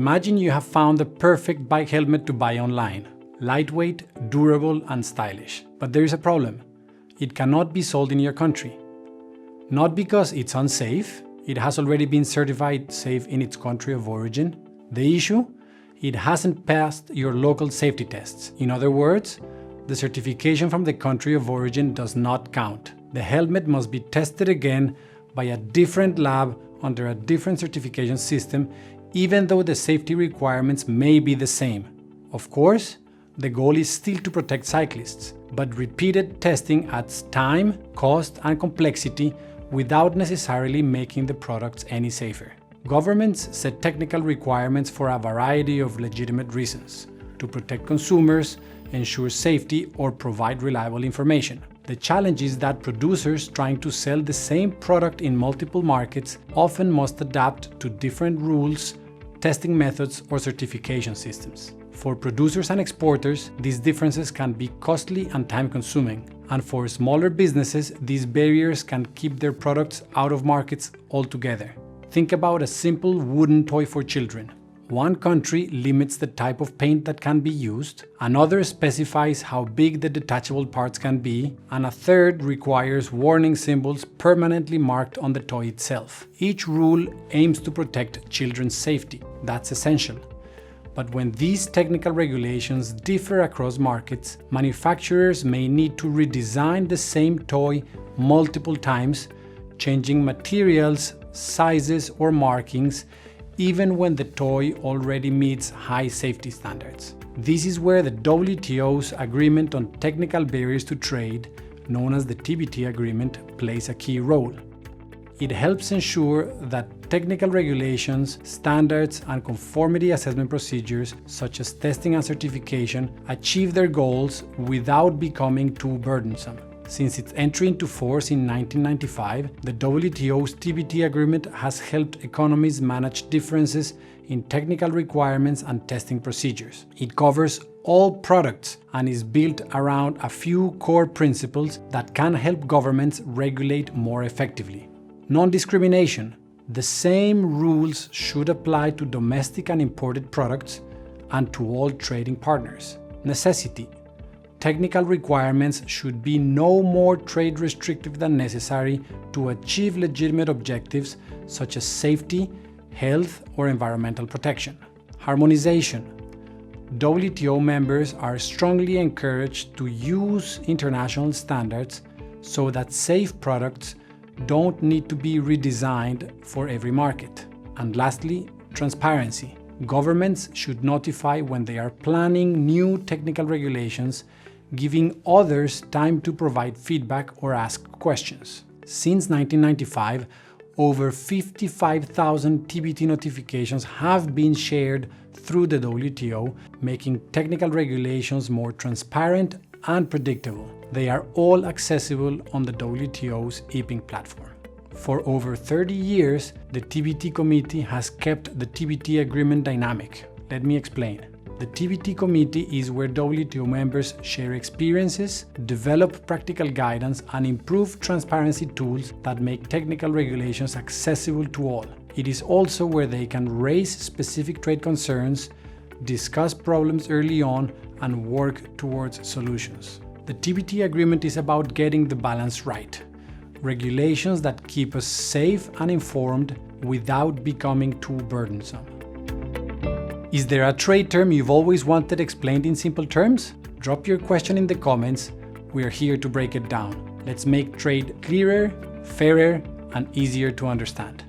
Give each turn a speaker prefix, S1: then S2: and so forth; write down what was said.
S1: Imagine you have found the perfect bike helmet to buy online. Lightweight, durable, and stylish. But there is a problem. It cannot be sold in your country. Not because it's unsafe, it has already been certified safe in its country of origin. The issue? It hasn't passed your local safety tests. In other words, the certification from the country of origin does not count. The helmet must be tested again by a different lab under a different certification system, even though the safety requirements may be the same. Of course, the goal is still to protect cyclists, but repeated testing adds time, cost, and complexity without necessarily making the products any safer. Governments set technical requirements for a variety of legitimate reasons: to protect consumers, ensure safety, or provide reliable information. The challenge is that producers trying to sell the same product in multiple markets often must adapt to different rules, testing methods, or certification systems. For producers and exporters, these differences can be costly and time-consuming, and for smaller businesses, these barriers can keep their products out of markets altogether. Think about a simple wooden toy for children. One country limits the type of paint that can be used, another specifies how big the detachable parts can be, and a third requires warning symbols permanently marked on the toy itself. Each rule aims to protect children's safety. That's essential. But when these technical regulations differ across markets, manufacturers may need to redesign the same toy multiple times, changing materials, sizes, or markings, even when the toy already meets high safety standards. This is where the WTO's Agreement on Technical Barriers to Trade, known as the TBT Agreement, plays a key role. It helps ensure that technical regulations, standards, and conformity assessment procedures, such as testing and certification, achieve their goals without becoming too burdensome. Since its entry into force in 1995, the WTO's TBT agreement has helped economies manage differences in technical requirements and testing procedures. It covers all products and is built around a few core principles that can help governments regulate more effectively. Non-discrimination. The same rules should apply to domestic and imported products and to all trading partners. Necessity. Technical requirements should be no more trade restrictive than necessary to achieve legitimate objectives such as safety, health, or environmental protection. Harmonization. WTO members are strongly encouraged to use international standards so that safe products don't need to be redesigned for every market. And lastly, transparency. Governments should notify when they are planning new technical regulations, giving others time to provide feedback or ask questions. Since 1995, over 55,000 TBT notifications have been shared through the WTO, making technical regulations more transparent and predictable. They are all accessible on the WTO's EPING platform. For over 30 years, the TBT Committee has kept the TBT agreement dynamic. Let me explain. The TBT Committee is where WTO members share experiences, develop practical guidance, and improve transparency tools that make technical regulations accessible to all. It is also where they can raise specific trade concerns, discuss problems early on, and work towards solutions. The TBT agreement is about getting the balance right. Regulations that keep us safe and informed without becoming too burdensome. Is there a trade term you've always wanted explained in simple terms? Drop your question in the comments. We are here to break it down. Let's make trade clearer, fairer, and easier to understand.